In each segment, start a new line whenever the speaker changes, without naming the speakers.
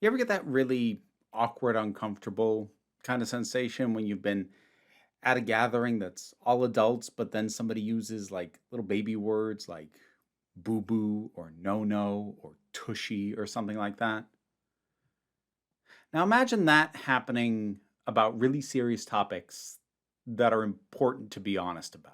You ever get that really awkward, uncomfortable kind of sensation when you've been at a gathering that's all adults, but then somebody uses like little baby words like boo boo or no no or tushy or something like that? Now imagine that happening about really serious topics that are important to be honest about.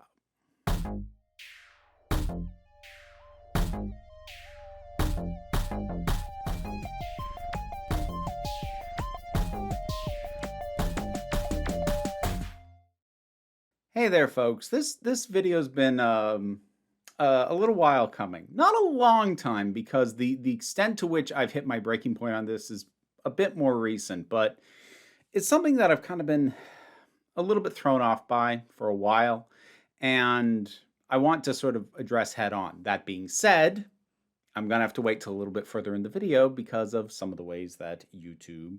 Hey there, folks. This video's been a little while coming. Not a long time because the extent to which I've hit my breaking point on this is a bit more recent, but it's something that I've kind of been a little bit thrown off by for a while, and I want to sort of address head on. That being said, I'm gonna have to wait till a little bit further in the video because of some of the ways that YouTube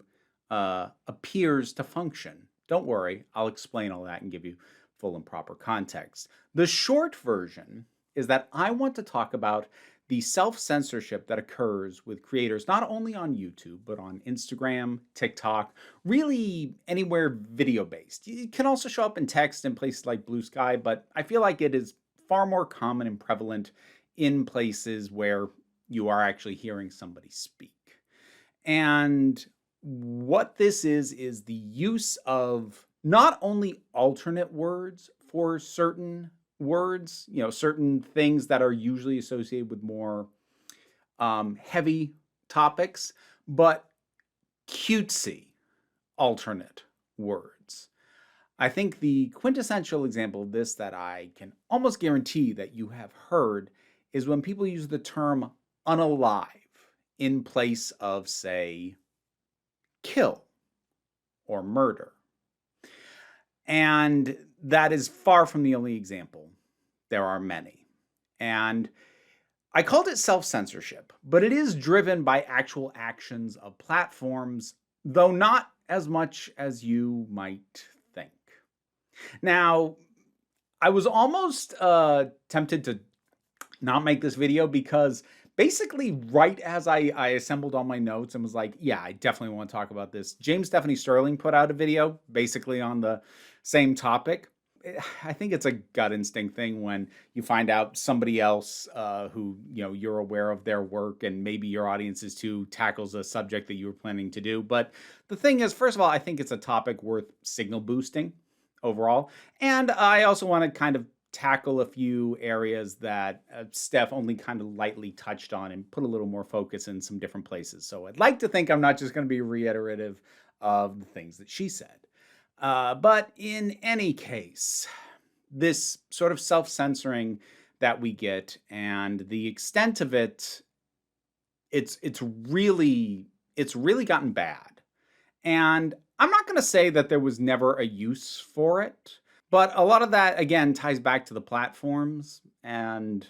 appears to function. Don't worry, I'll explain all that and give you full and proper context. The short version is that I want to talk about the self-censorship that occurs with creators not only on YouTube, but on Instagram, TikTok, really anywhere video-based. It can also show up in text in places like Blue Sky, but I feel like it is far more common and prevalent in places where you are actually hearing somebody speak. And what this is the use of not only alternate words for certain words, certain things that are usually associated with more heavy topics, but cutesy alternate words. I think the quintessential example of this that I can almost guarantee that you have heard is when people use the term unalive in place of, say, kill or murder. And that is far from the only example. There are many. And I called it self-censorship, but it is driven by actual actions of platforms, though not as much as you might think. Now, I was almost tempted to not make this video because basically right as I assembled all my notes and was like, yeah, I definitely want to talk about this, James Stephanie Sterling put out a video basically on the same topic. I think it's a gut instinct thing when you find out somebody else who you're aware of their work and maybe your audience is too tackles a subject that you were planning to do. But the thing is, first of all, I think it's a topic worth signal boosting overall. And I also want to kind of tackle a few areas that Steph only kind of lightly touched on and put a little more focus in some different places. So I'd like to think I'm not just going to be reiterative of the things that she said. But in any case, this sort of self-censoring that we get and the extent of it, it's really gotten bad. And I'm not going to say that there was never a use for it, but a lot of that, again, ties back to the platforms and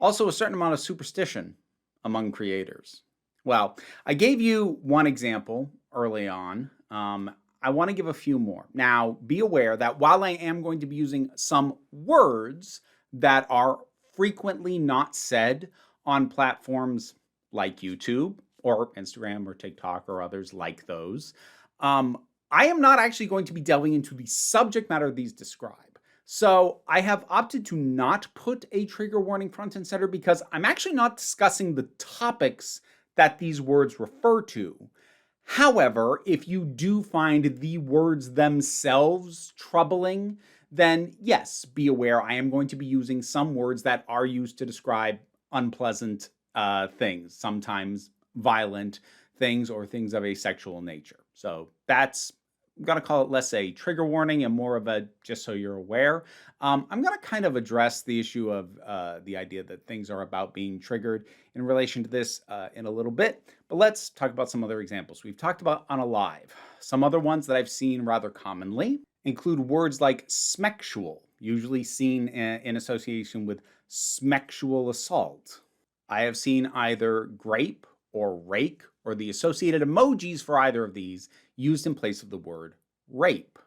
also a certain amount of superstition among creators. Well, I gave you one example early on. I want to give a few more. Now, be aware that while I am going to be using some words that are frequently not said on platforms like YouTube or Instagram or TikTok or others like those, I am not actually going to be delving into the subject matter these describe. So I have opted to not put a trigger warning front and center because I'm actually not discussing the topics that these words refer to. However, if you do find the words themselves troubling, then yes, be aware I am going to be using some words that are used to describe unpleasant things, sometimes violent things or things of a sexual nature. So that's, I'm going to call it less a trigger warning and more of a just so you're aware. I'm going to kind of address the issue of the idea that things are about being triggered in relation to this in a little bit. But let's talk about some other examples. We've talked about Unalive. Some other ones that I've seen rather commonly include words like smexual, usually seen in association with smexual assault. I have seen either grape or rake or the associated emojis for either of these used in place of the word rape.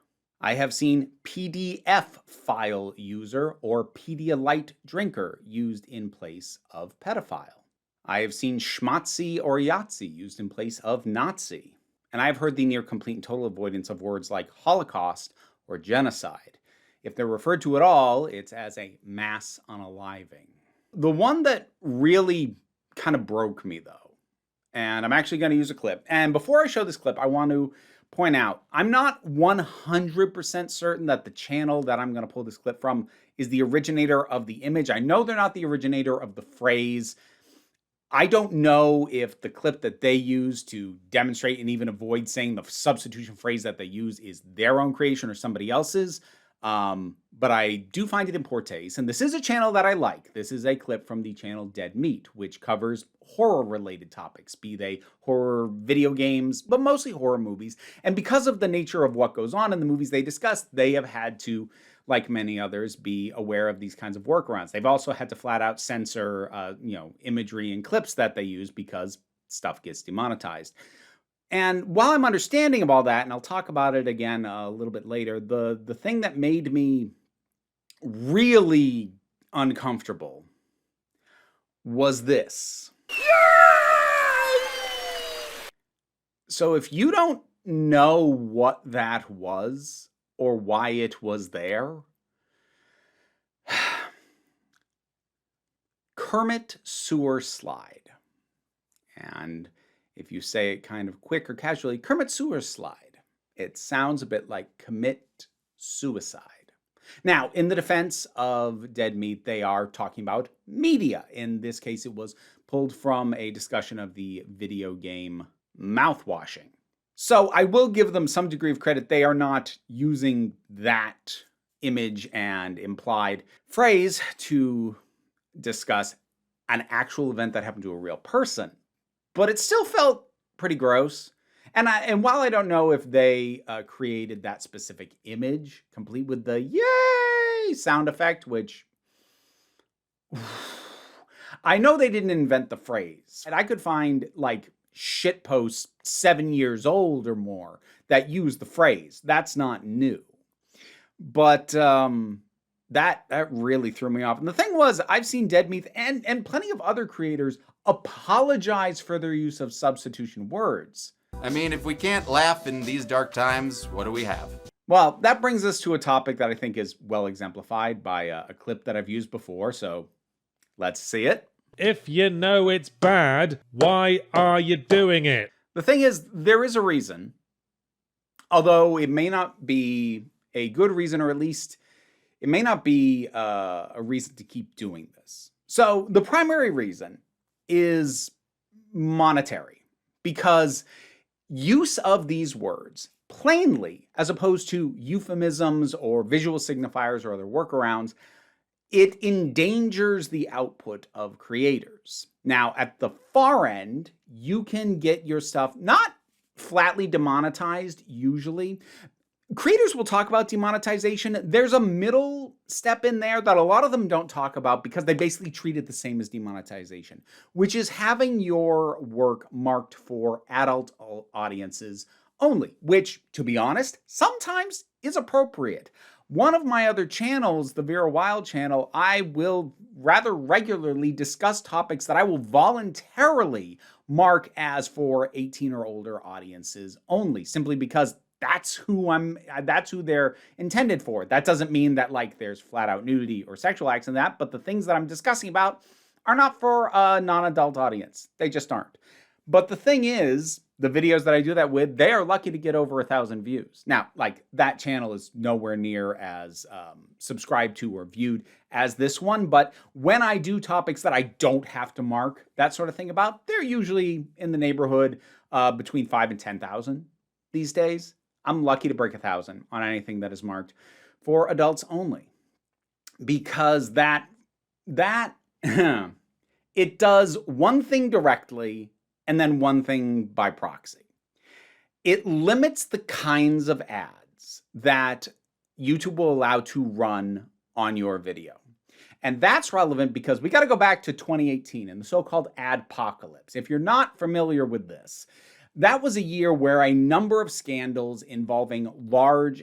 I have seen PDF file user or Pedialyte drinker used in place of pedophile. I have seen schmatzi or Yahtzee used in place of Nazi. And I've heard the near complete and total avoidance of words like Holocaust or genocide. If they're referred to at all, it's as a mass unaliving. The one that really kind of broke me, though, and I'm actually going to use a clip. And before I show this clip, I want to point out, I'm not 100% certain that the channel that I'm going to pull this clip from is the originator of the image. I know they're not the originator of the phrase. I don't know if the clip that they use to demonstrate and even avoid saying the substitution phrase that they use is their own creation or somebody else's. But I do find it in poor taste. And this is a channel that I like. This is a clip from the channel Dead Meat, which covers horror-related topics, be they horror video games, but mostly horror movies. And because of the nature of what goes on in the movies they discuss, they have had to, like many others, be aware of these kinds of workarounds. They've also had to flat out censor, imagery and clips that they use because stuff gets demonetized. And while I'm understanding of all that, and I'll talk about it again a little bit later, the thing that made me really uncomfortable was this. So if you don't know what that was or why it was there, Kermit Sewer Slide. And if you say it kind of quick or casually, Kermit Sewer Slide, it sounds a bit like commit suicide. Now, in the defense of Dead Meat, they are talking about media. In this case, it was pulled from a discussion of the video game mouthwashing. So I will give them some degree of credit. They are not using that image and implied phrase to discuss an actual event that happened to a real person. But it still felt pretty gross. And while I don't know if they created that specific image, complete with the yay sound effect, which I know they didn't invent the phrase. And I could find like shit posts 7 years old or more that use the phrase. That's not new. But that really threw me off. And the thing was, I've seen Dead Meat and plenty of other creators apologize for their use of substitution words.
I mean, if we can't laugh in these dark times, what do we have?
Well, that brings us to a topic that I think is well exemplified by a clip that I've used before, so let's see it.
If you know it's bad, why are you doing it?
The thing is, there is a reason, although it may not be a good reason, or at least it may not be a reason to keep doing this. So the primary reason is monetary, because use of these words plainly, as opposed to euphemisms or visual signifiers or other workarounds, it endangers the output of creators. Now, at the far end, you can get your stuff not flatly demonetized usually. Creators will talk about demonetization. There's a middle step in there that a lot of them don't talk about because they basically treat it the same as demonetization, which is having your work marked for adult audiences only, which, to be honest, sometimes is appropriate. One of my other channels, the Vera Wild channel, I will rather regularly discuss topics that I will voluntarily mark as for 18 or older audiences only, simply because that's who they're intended for. That doesn't mean that like there's flat out nudity or sexual acts in that, but the things that I'm discussing about are not for a non-adult audience. They just aren't. But the thing is, the videos that I do that with, they are lucky to get over 1,000 views. Now, like that channel is nowhere near as subscribed to or viewed as this one, but when I do topics that I don't have to mark that sort of thing about, they're usually in the neighborhood between 5,000 and 10,000 these days. I'm lucky to break 1,000 on anything that is marked for adults only, because that it does one thing directly and then one thing by proxy. It limits the kinds of ads that YouTube will allow to run on your video. And that's relevant because we got to go back to 2018 and the so-called adpocalypse. If you're not familiar with this, that was a year where a number of scandals involving large,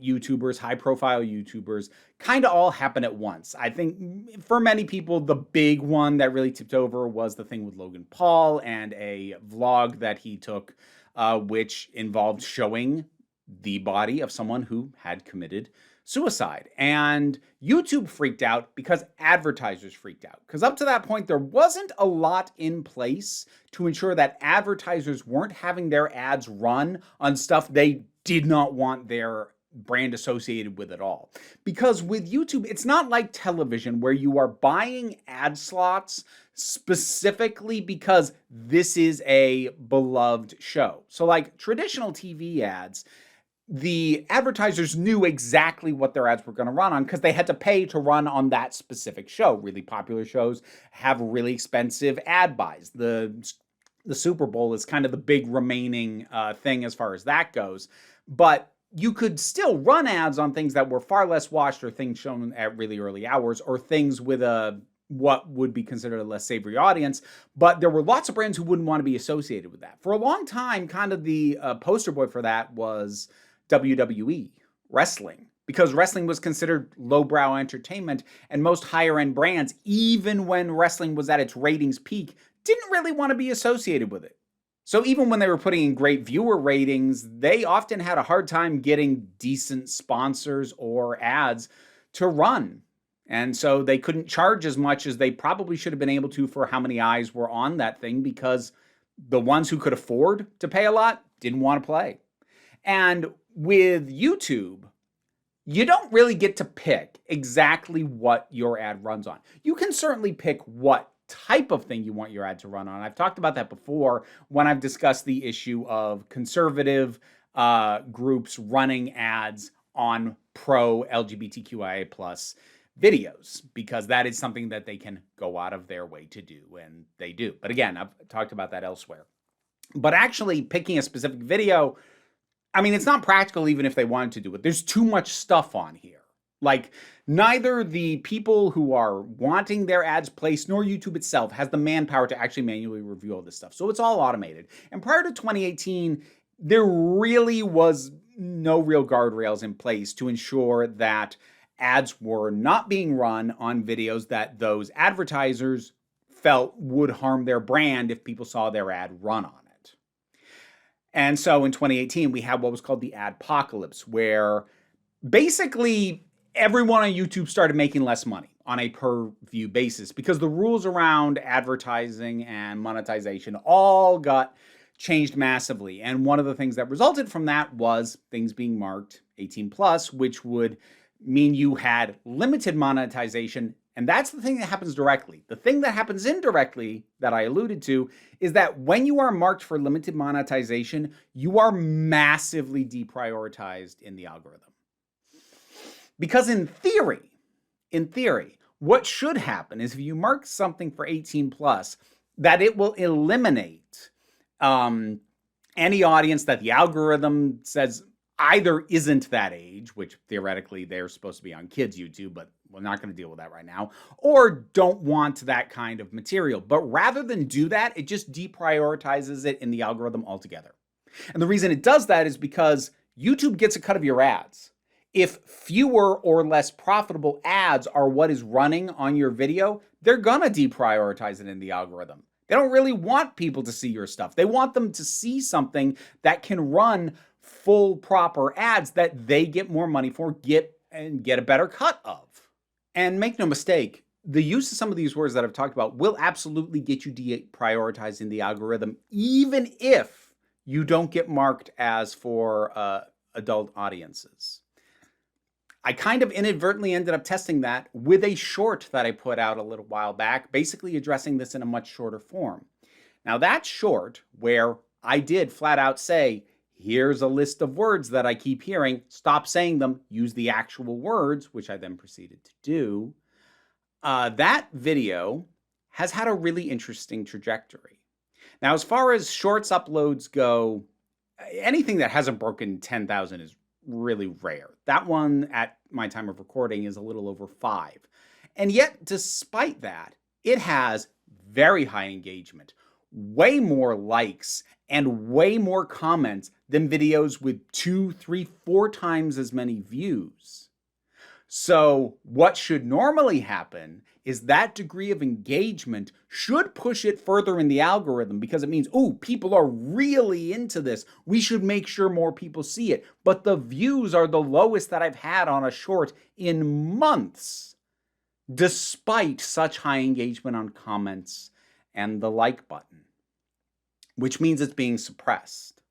YouTubers, high-profile YouTubers, kind of all happened at once. I think for many people, the big one that really tipped over was the thing with Logan Paul and a vlog that he took, which involved showing the body of someone who had committed suicide. And YouTube freaked out because advertisers freaked out. Because up to that point, there wasn't a lot in place to ensure that advertisers weren't having their ads run on stuff they did not want their brand associated with at all. Because with YouTube, it's not like television where you are buying ad slots specifically because this is a beloved show. So like traditional TV ads, the advertisers knew exactly what their ads were going to run on because they had to pay to run on that specific show. Really popular shows have really expensive ad buys. The Super Bowl is kind of the big remaining thing as far as that goes. But you could still run ads on things that were far less watched or things shown at really early hours or things with what would be considered a less savory audience, but there were lots of brands who wouldn't want to be associated with that. For a long time, kind of the poster boy for that was WWE, wrestling, because wrestling was considered lowbrow entertainment, and most higher-end brands, even when wrestling was at its ratings peak, didn't really want to be associated with it. So even when they were putting in great viewer ratings, they often had a hard time getting decent sponsors or ads to run. And so they couldn't charge as much as they probably should have been able to for how many eyes were on that thing, because the ones who could afford to pay a lot didn't want to play. And with YouTube, you don't really get to pick exactly what your ad runs on. You can certainly pick what type of thing you want your ad to run on. I've talked about that before when I've discussed the issue of conservative groups running ads on pro-LGBTQIA+ videos, because that is something that they can go out of their way to do, and they do. But again, I've talked about that elsewhere. But actually picking a specific video, I mean, it's not practical even if they wanted to do it. There's too much stuff on here. Like, neither the people who are wanting their ads placed nor YouTube itself has the manpower to actually manually review all this stuff. So it's all automated. And prior to 2018, there really was no real guardrails in place to ensure that ads were not being run on videos that those advertisers felt would harm their brand if people saw their ad run on it. And so in 2018, we had what was called the adpocalypse, where basically everyone on YouTube started making less money on a per view basis because the rules around advertising and monetization all got changed massively. And one of the things that resulted from that was things being marked 18+, which would mean you had limited monetization. And that's the thing that happens directly. The thing that happens indirectly that I alluded to is that when you are marked for limited monetization, you are massively deprioritized in the algorithm. Because in theory, what should happen is if you mark something for 18+, that it will eliminate any audience that the algorithm says either isn't that age, which theoretically they're supposed to be on kids' YouTube, but we're not going to deal with that right now, or don't want that kind of material. But rather than do that, it just deprioritizes it in the algorithm altogether. And the reason it does that is because YouTube gets a cut of your ads. If fewer or less profitable ads are what is running on your video, they're gonna deprioritize it in the algorithm. They don't really want people to see your stuff. They want them to see something that can run full proper ads that they get more money for, get a better cut of. And make no mistake, the use of some of these words that I've talked about will absolutely get you deprioritized in the algorithm, even if you don't get marked as for adult audiences. I kind of inadvertently ended up testing that with a short that I put out a little while back, basically addressing this in a much shorter form. Now that short, where I did flat out say, here's a list of words that I keep hearing, stop saying them, use the actual words, which I then proceeded to do, that video has had a really interesting trajectory. Now, as far as shorts uploads go, anything that hasn't broken 10,000 is really rare. That one at my time of recording is a little over 5. And yet, despite that, it has very high engagement. way more likes and way more comments than videos with 2, 3, 4 times as many views. So what should normally happen is that degree of engagement should push it further in the algorithm because it means, oh, people are really into this. We should make sure more people see it. But the views are the lowest that I've had on a short in months, despite such high engagement on comments and the like button, which means it's being suppressed.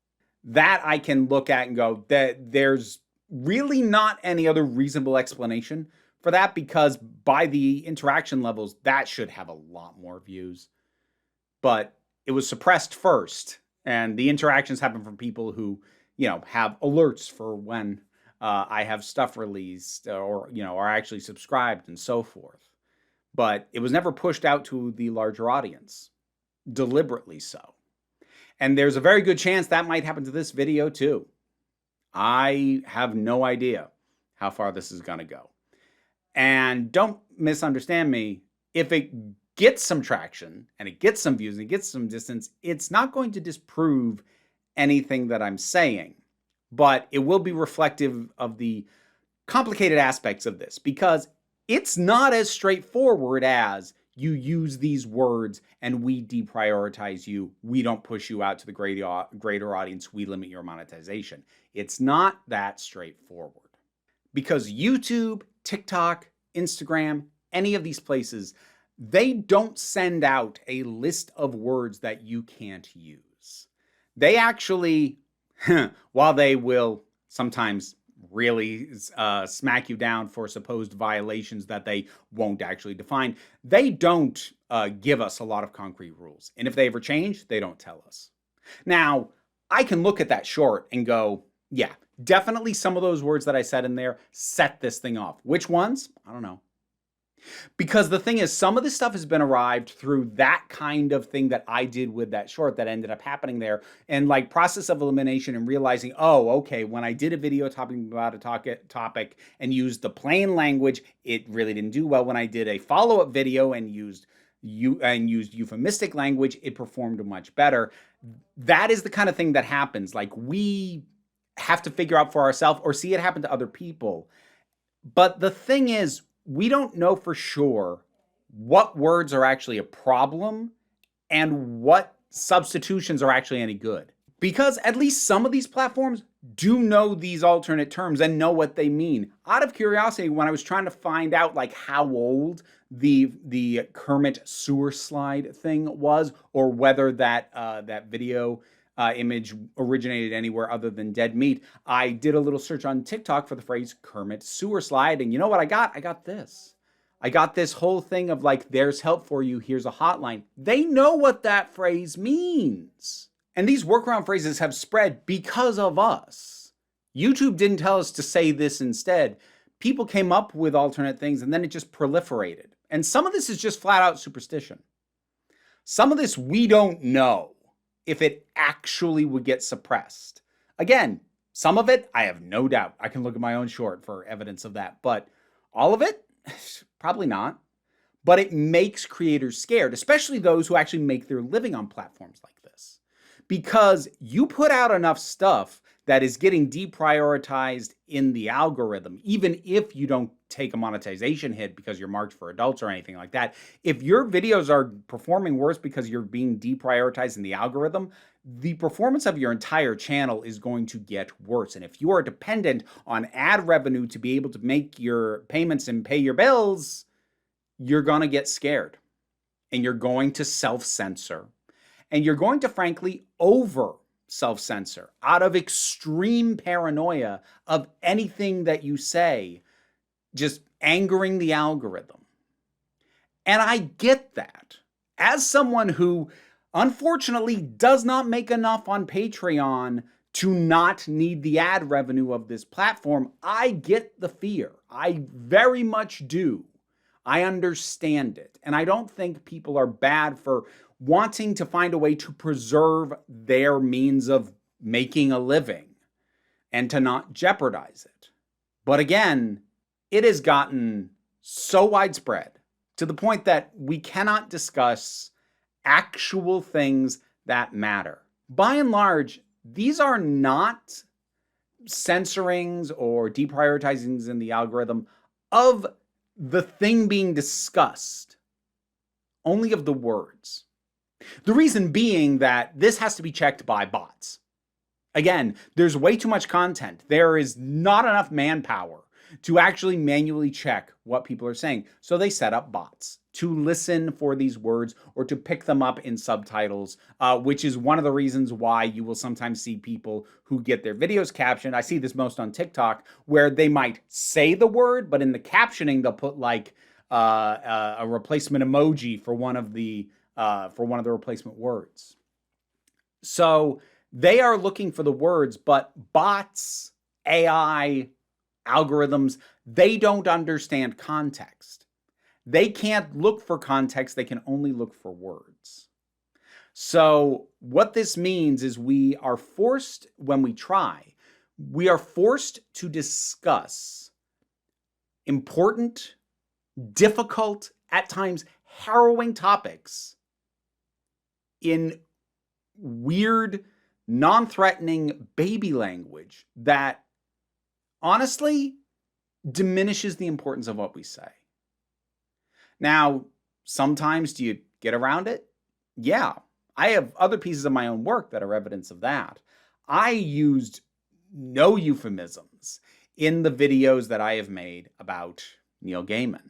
That I can look at and go, that there's really not any other reasonable explanation for that, because by the interaction levels, that should have a lot more views. But it was suppressed first, and the interactions happen from people who, have alerts for when I have stuff released or, are actually subscribed and so forth. But it was never pushed out to the larger audience, deliberately so. And there's a very good chance that might happen to this video too. I have no idea how far this is going to go. And don't misunderstand me. If it gets some traction and it gets some views and it gets some distance, it's not going to disprove anything that I'm saying. But it will be reflective of the complicated aspects of this, because it's not as straightforward as you use these words and we deprioritize you. We don't push you out to the greater audience. We limit your monetization. It's not that straightforward, because YouTube, TikTok, Instagram, any of these places, they don't send out a list of words that you can't use. They actually, while they will sometimes really smack you down for supposed violations that they won't actually define, they don't give us a lot of concrete rules. And if they ever change, they don't tell us. Now, I can look at that short and go, yeah, definitely some of those words that I said in there set this thing off. Which ones? I don't know. Because the thing is, some of this stuff has been arrived through that kind of thing that I did with that short that ended up happening there. And like process of elimination and realizing, oh, okay, when I did a video talking about a topic and used the plain language, it really didn't do well. When I did a follow-up video and used euphemistic language, it performed much better. That is the kind of thing that happens. Like, we have to figure out for ourselves or see it happen to other people. But the thing is, we don't know for sure what words are actually a problem and what substitutions are actually any good. Because at least some of these platforms do know these alternate terms and know what they mean. Out of curiosity, when I was trying to find out like how old the Kermit sewer slide thing was, or whether that video image originated anywhere other than dead meat, I did a little search on TikTok for the phrase Kermit sewer slide, and you know what I got? I got this. I got this whole thing of like, there's help for you, here's a hotline. They know what that phrase means. And these workaround phrases have spread because of us. YouTube didn't tell us to say this instead. People came up with alternate things and then it just proliferated. And some of this is just flat out superstition. Some of this we don't know if it actually would get suppressed. Again, some of it, I have no doubt. I can look at my own short for evidence of that. But all of it, probably not. But it makes creators scared, especially those who actually make their living on platforms like this. Because you put out enough stuff that is getting deprioritized in the algorithm, even if you don't take a monetization hit because you're marked for adults or anything like that. If your videos are performing worse because you're being deprioritized in the algorithm, the performance of your entire channel is going to get worse. And if you are dependent on ad revenue to be able to make your payments and pay your bills, you're going to get scared. And you're going to self-censor. And you're going to, frankly, over self-censor out of extreme paranoia of anything that you say, just angering the algorithm. And I get that. As someone who unfortunately does not make enough on Patreon to not need the ad revenue of this platform, I get the fear. I very much do. I understand it. And I don't think people are bad for wanting to find a way to preserve their means of making a living and to not jeopardize it. But again, it has gotten so widespread to the point that we cannot discuss actual things that matter. By and large, these are not censorings or deprioritizings in the algorithm of the thing being discussed, only of the words. The reason being that this has to be checked by bots. Again, there's way too much content. There is not enough manpower to actually manually check what people are saying. So they set up bots to listen for these words or to pick them up in subtitles, which is one of the reasons why you will sometimes see people who get their videos captioned. I see this most on TikTok, where they might say the word, but in the captioning, they'll put like a replacement emoji for one of the replacement words. So they are looking for the words, but bots, AI, algorithms, they don't understand context. They can't look for context. They can only look for words. So what this means is we are forced, when we try, we are forced to discuss important, difficult, at times harrowing topics in weird, non-threatening baby language that honestly diminishes the importance of what we say. Now, sometimes do you get around it? Yeah. I have other pieces of my own work that are evidence of that. I used no euphemisms in the videos that I have made about Neil Gaiman.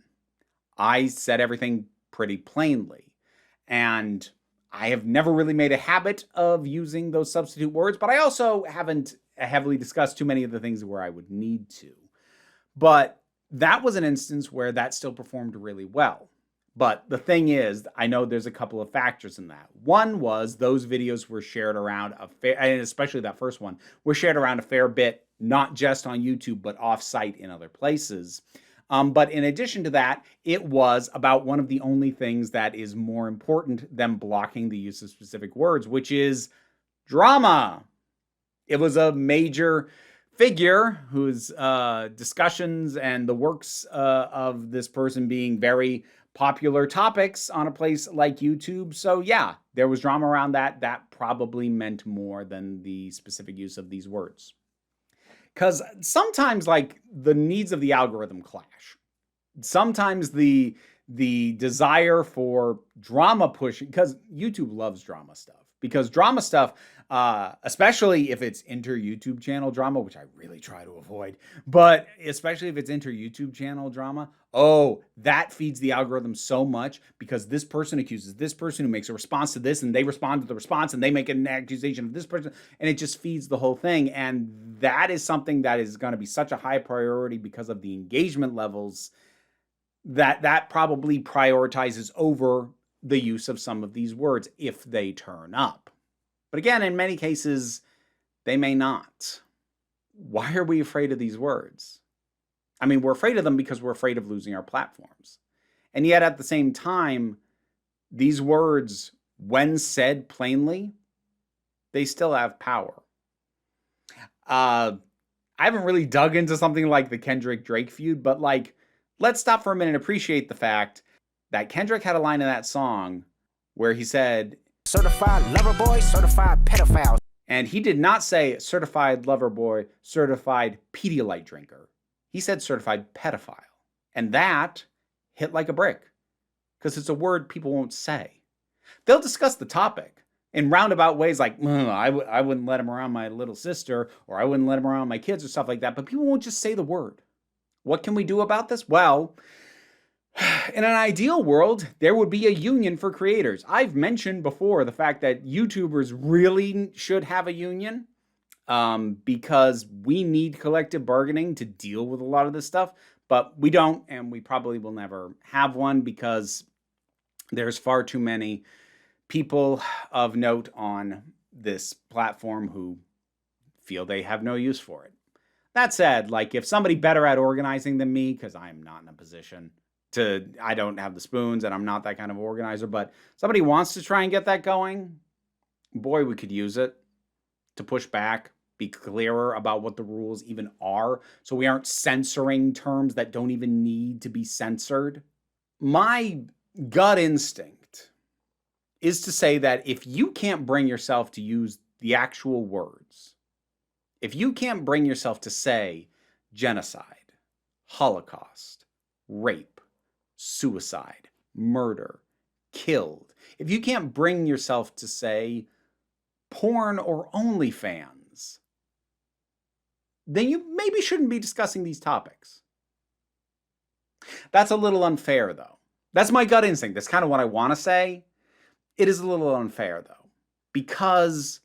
I said everything pretty plainly, and I have never really made a habit of using those substitute words, but I also haven't heavily discussed too many of the things where I would need to. But that was an instance where that still performed really well. But the thing is, I know there's a couple of factors in that. One was those videos were shared around and especially that first one, were shared around a fair bit, not just on YouTube, but off-site in other places. But in addition to that, it was about one of the only things that is more important than blocking the use of specific words, which is drama. It was a major figure whose discussions and the works of this person being very popular topics on a place like YouTube. So yeah, there was drama around that. That probably meant more than the specific use of these words. Because sometimes, like, the needs of the algorithm clash. Sometimes the desire for drama pushing, because YouTube loves drama stuff. Because drama stuff, especially if it's inter-YouTube channel drama, which I really try to avoid, but especially if it's inter-YouTube channel drama, oh, that feeds the algorithm so much because this person accuses this person who makes a response to this, and they respond to the response, and they make an accusation of this person, and it just feeds the whole thing. And that is something that is going to be such a high priority because of the engagement levels that probably prioritizes over the use of some of these words if they turn up. But again, in many cases, they may not. Why are we afraid of these words? I mean, we're afraid of them because we're afraid of losing our platforms. And yet at the same time, these words, when said plainly, they still have power. I haven't really dug into something like the Kendrick-Drake feud, but like, let's stop for a minute and appreciate the fact that Kendrick had a line in that song where he said,
certified lover boy, certified pedophile.
And he did not say certified lover boy, certified Pedialyte drinker. He said certified pedophile. And that hit like a brick because it's a word people won't say. They'll discuss the topic in roundabout ways like, I wouldn't let him around my little sister, or I wouldn't let him around my kids or stuff like that. But people won't just say the word. What can we do about this? Well, in an ideal world, there would be a union for creators. I've mentioned before the fact that YouTubers really should have a union because we need collective bargaining to deal with a lot of this stuff, but we don't, and we probably will never have one because there's far too many people of note on this platform who feel they have no use for it. That said, like, if somebody better at organizing than me, because I'm not in a position I don't have the spoons and I'm not that kind of organizer, but somebody wants to try and get that going, boy, we could use it to push back, be clearer about what the rules even are, so we aren't censoring terms that don't even need to be censored. My gut instinct is to say that if you can't bring yourself to use the actual words, if you can't bring yourself to say genocide, Holocaust, rape, suicide, murder, killed, if you can't bring yourself to say porn or OnlyFans, then you maybe shouldn't be discussing these topics. That's a little unfair, though. That's my gut instinct. That's kind of what I want to say. It is a little unfair, though, because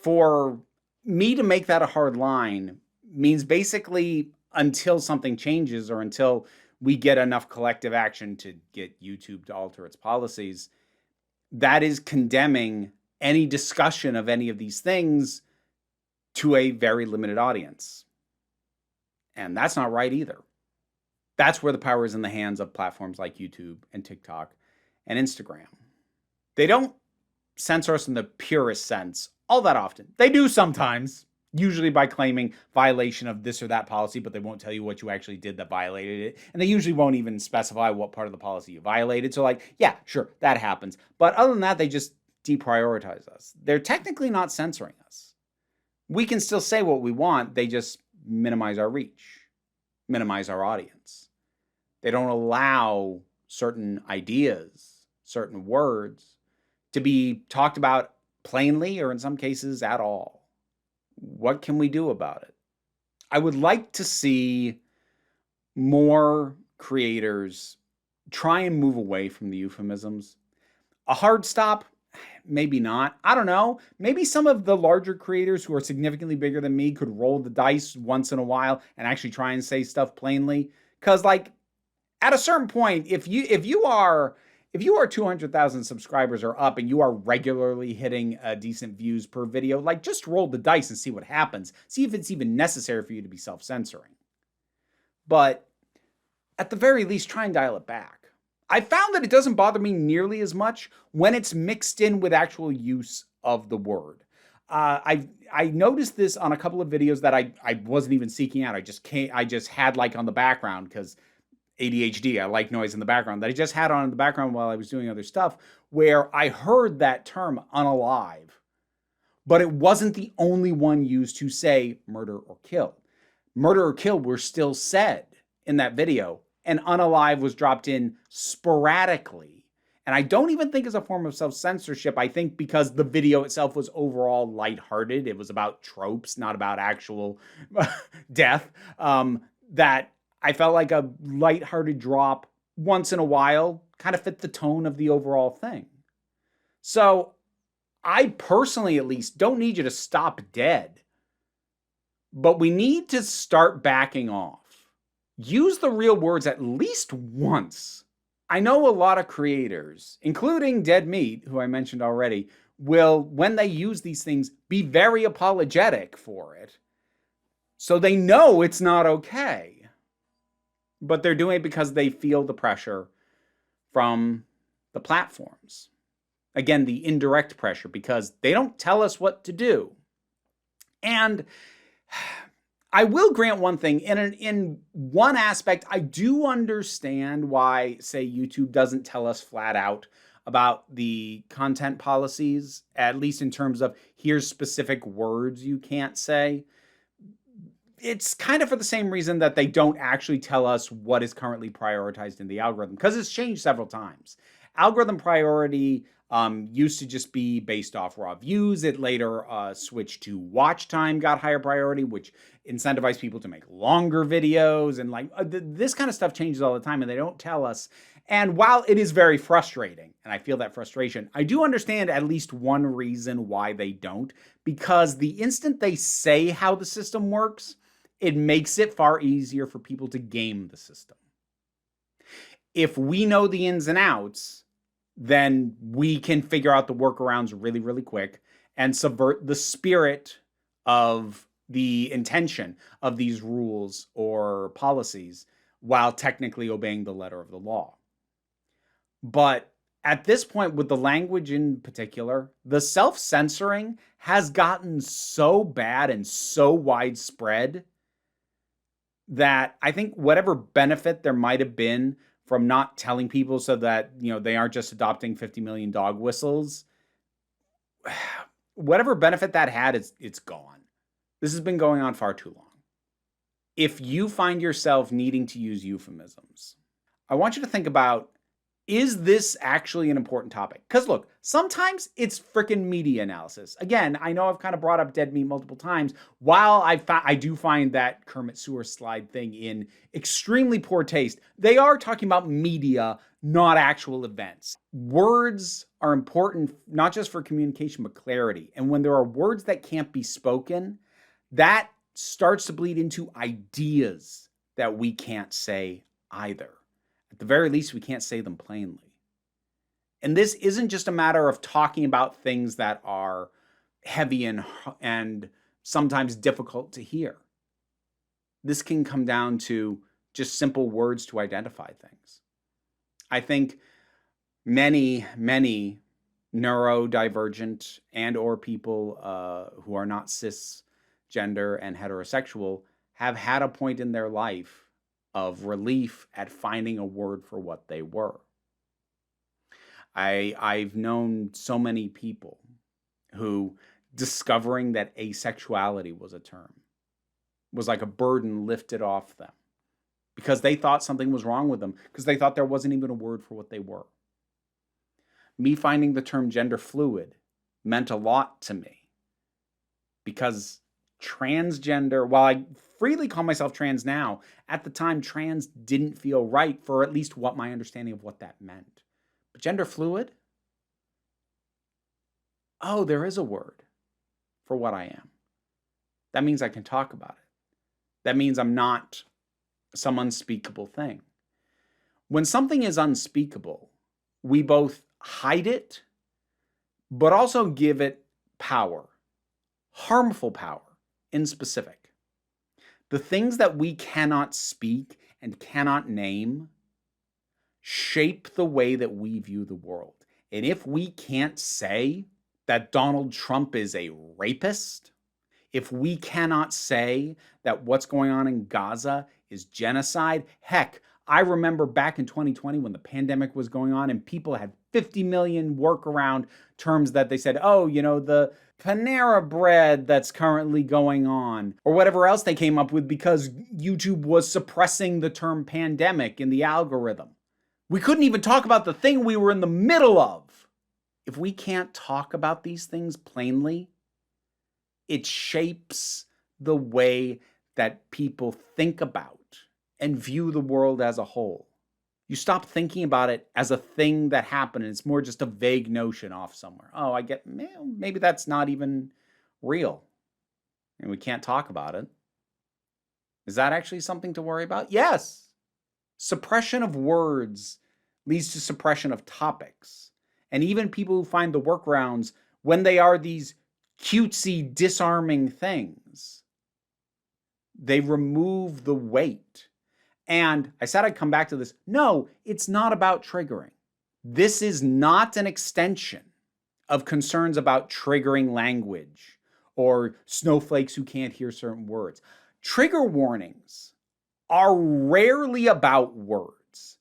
for me to make that a hard line means basically until something changes or until we get enough collective action to get YouTube to alter its policies, that is condemning any discussion of any of these things to a very limited audience. And that's not right either. That's where the power is in the hands of platforms like YouTube and TikTok and Instagram. They don't censor us in the purest sense all that often. They do sometimes, usually by claiming violation of this or that policy, but they won't tell you what you actually did that violated it. And they usually won't even specify what part of the policy you violated. So like, yeah, sure, that happens. But other than that, they just deprioritize us. They're technically not censoring us. We can still say what we want. They just minimize our reach, minimize our audience. They don't allow certain ideas, certain words to be talked about plainly or in some cases at all. What can we do about it? I would like to see more creators try and move away from the euphemisms. A hard stop? Maybe not. I don't know. Maybe some of the larger creators who are significantly bigger than me could roll the dice once in a while and actually try and say stuff plainly. Because like at a certain point, if you are 200,000 subscribers or up and you are regularly hitting decent views per video, like just roll the dice and see what happens. See if it's even necessary for you to be self-censoring. But at the very least, try and dial it back. I found that it doesn't bother me nearly as much when it's mixed in with actual use of the word. I noticed this on a couple of videos that I wasn't even seeking out. I just had like on the background because ADHD, I like noise in the background, that I just had on in the background while I was doing other stuff, where I heard that term unalive, but it wasn't the only one used to say murder or kill. Murder or kill were still said in that video, and unalive was dropped in sporadically. And I don't even think it's a form of self-censorship. I think because the video itself was overall lighthearted, it was about tropes, not about actual death, that I felt like a lighthearted drop once in a while kind of fit the tone of the overall thing. So I personally, at least, don't need you to stop dead. But we need to start backing off. Use the real words at least once. I know a lot of creators, including Dead Meat, who I mentioned already, will, when they use these things, be very apologetic for it. So they know it's not okay. But they're doing it because they feel the pressure from the platforms. Again, the indirect pressure, because they don't tell us what to do. And I will grant one thing. In one aspect, I do understand why, say, YouTube doesn't tell us flat out about the content policies, at least in terms of here's specific words you can't say. It's kind of for the same reason that they don't actually tell us what is currently prioritized in the algorithm, because it's changed several times. Algorithm priority used to just be based off raw views. It later switched to watch time, got higher priority, which incentivized people to make longer videos. And like this kind of stuff changes all the time and they don't tell us. And while it is very frustrating, and I feel that frustration, I do understand at least one reason why they don't, because the instant they say how the system works, it makes it far easier for people to game the system. If we know the ins and outs, then we can figure out the workarounds really, really quick and subvert the spirit of the intention of these rules or policies while technically obeying the letter of the law. But at this point, with the language in particular, the self-censoring has gotten so bad and so widespread that I think whatever benefit there might have been from not telling people so that, they aren't just adopting 50 million dog whistles. Whatever benefit that had, it's gone. This has been going on far too long. If you find yourself needing to use euphemisms, I want you to think about, is this actually an important topic? Because look, sometimes it's freaking media analysis. Again, I know I've kind of brought up dead meat multiple times. While I do find that Kermit Sewer slide thing in extremely poor taste, they are talking about media, not actual events. Words are important, not just for communication, but clarity. And when there are words that can't be spoken, that starts to bleed into ideas that we can't say either. At the very least, we can't say them plainly. And this isn't just a matter of talking about things that are heavy and sometimes difficult to hear. This can come down to just simple words to identify things. I think many neurodivergent and or people who are not cisgender and heterosexual have had a point in their life of relief at finding a word for what they were. I've known so many people who discovering that asexuality was a term was like a burden lifted off them because they thought something was wrong with them, because they thought there wasn't even a word for what they were. Me finding the term gender fluid meant a lot to me because transgender, while I freely call myself trans now, at the time trans didn't feel right for at least what my understanding of what that meant. But gender fluid? Oh, there is a word for what I am. That means I can talk about it. That means I'm not some unspeakable thing. When something is unspeakable, we both hide it, but also give it power, harmful power in specific. The things that we cannot speak and cannot name shape the way that we view the world. And if we can't say that Donald Trump is a rapist, if we cannot say that what's going on in Gaza is genocide, heck, I remember back in 2020 when the pandemic was going on and people had 50 million workaround terms that they said, oh, the Panera bread that's currently going on, or whatever else they came up with because YouTube was suppressing the term pandemic in the algorithm. We couldn't even talk about the thing we were in the middle of. If we can't talk about these things plainly, it shapes the way that people think about and view the world as a whole. You stop thinking about it as a thing that happened and it's more just a vague notion off somewhere. Oh, I get, maybe that's not even real and we can't talk about it. Is that actually something to worry about? Yes. Suppression of words leads to suppression of topics. And even people who find the workarounds when they are these cutesy, disarming things, they remove the weight. And I said I'd come back to this. No, it's not about triggering. This is not an extension of concerns about triggering language or snowflakes who can't hear certain words. Trigger warnings are rarely about words.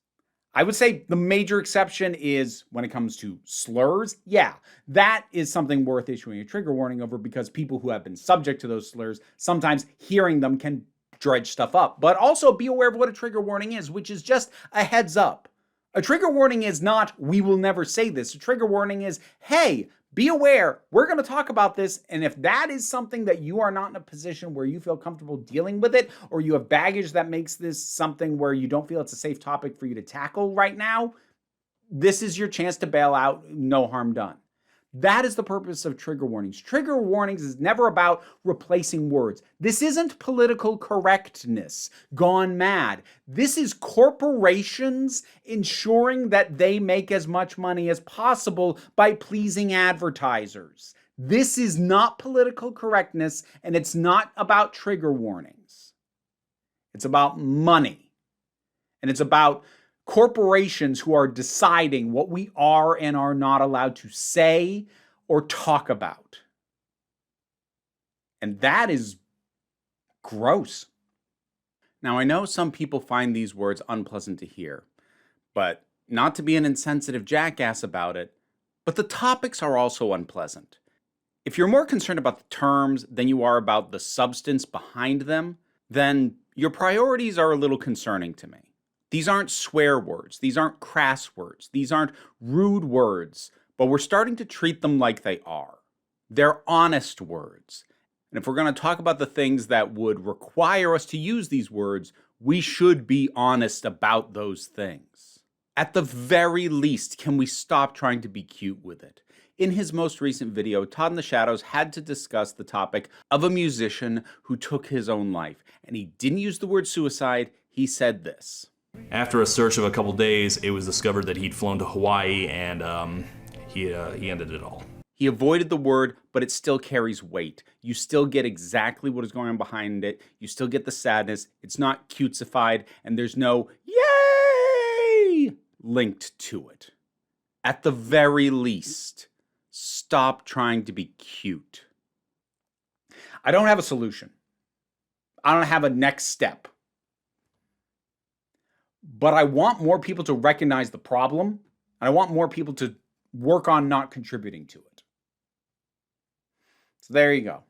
I would say the major exception is when it comes to slurs. Yeah, that is something worth issuing a trigger warning over because people who have been subject to those slurs, sometimes hearing them can dredge stuff up. But also be aware of what a trigger warning is, which is just a heads up. A trigger warning is not, we will never say this. A trigger warning is, hey, be aware, we're going to talk about this, and if that is something that you are not in a position where you feel comfortable dealing with it, or you have baggage that makes this something where you don't feel it's a safe topic for you to tackle right now, this is your chance to bail out, no harm done. That is the purpose of trigger warnings. Trigger warnings is never about replacing words. This isn't political correctness gone mad. This is corporations ensuring that they make as much money as possible by pleasing advertisers. This is not political correctness, and it's not about trigger warnings. It's about money. And it's about corporations who are deciding what we are and are not allowed to say or talk about. And that is gross. Now, I know some people find these words unpleasant to hear, but not to be an insensitive jackass about it, but the topics are also unpleasant. If you're more concerned about the terms than you are about the substance behind them, then your priorities are a little concerning to me. These aren't swear words. These aren't crass words. These aren't rude words, but we're starting to treat them like they are. They're honest words. And if we're going to talk about the things that would require us to use these words, we should be honest about those things. At the very least, can we stop trying to be cute with it? In his most recent video, Todd in the Shadows had to discuss the topic of a musician who took his own life. And he didn't use the word suicide. He said this.
After a search of a couple days, it was discovered that he'd flown to Hawaii, and he ended it all.
He avoided the word, but it still carries weight. You still get exactly what is going on behind it. You still get the sadness. It's not cutesified, and there's no yay linked to it. At the very least, stop trying to be cute. I don't have a solution. I don't have a next step. But I want more people to recognize the problem, and I want more people to work on not contributing to it. So there you go.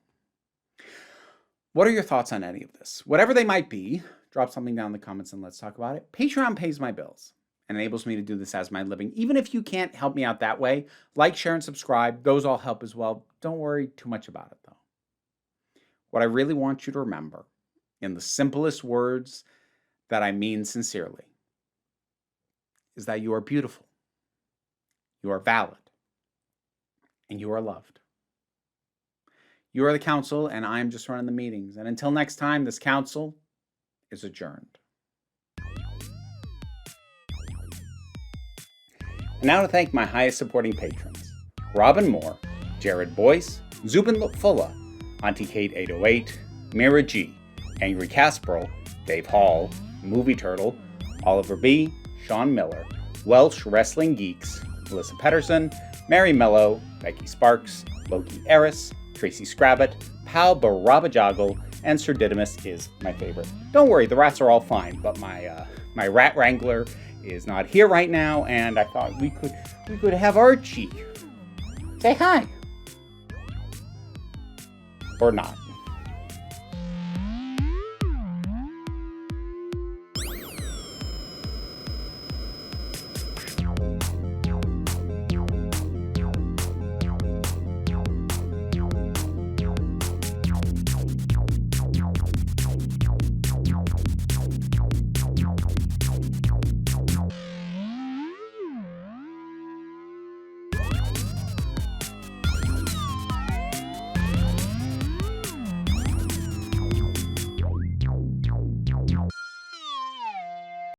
What are your thoughts on any of this? Whatever they might be, drop something down in the comments and let's talk about it. Patreon pays my bills and enables me to do this as my living. Even if you can't help me out that way, like, share, and subscribe. Those all help as well. Don't worry too much about it, though. What I really want you to remember, in the simplest words that I mean sincerely, is that you are beautiful, you are valid, and you are loved. You are the council, and I am just running the meetings. And until next time, this council is adjourned. And now to thank my highest supporting patrons: Robin Moore, Jared Boyce, Zubin Lupfula, Auntie Kate 808, Mira G, Angry Casperl, Dave Hall, Movie Turtle, Oliver B, Sean Miller, Welsh Wrestling Geeks, Melissa Pedersen, Mary Mello, Becky Sparks, Loki Eris, Tracy Scrabbit, Pal Barabajoggle, and Sir Didymus is my favorite. Don't worry, the rats are all fine, but my rat wrangler is not here right now, and I thought we could have Archie say hi. Or not.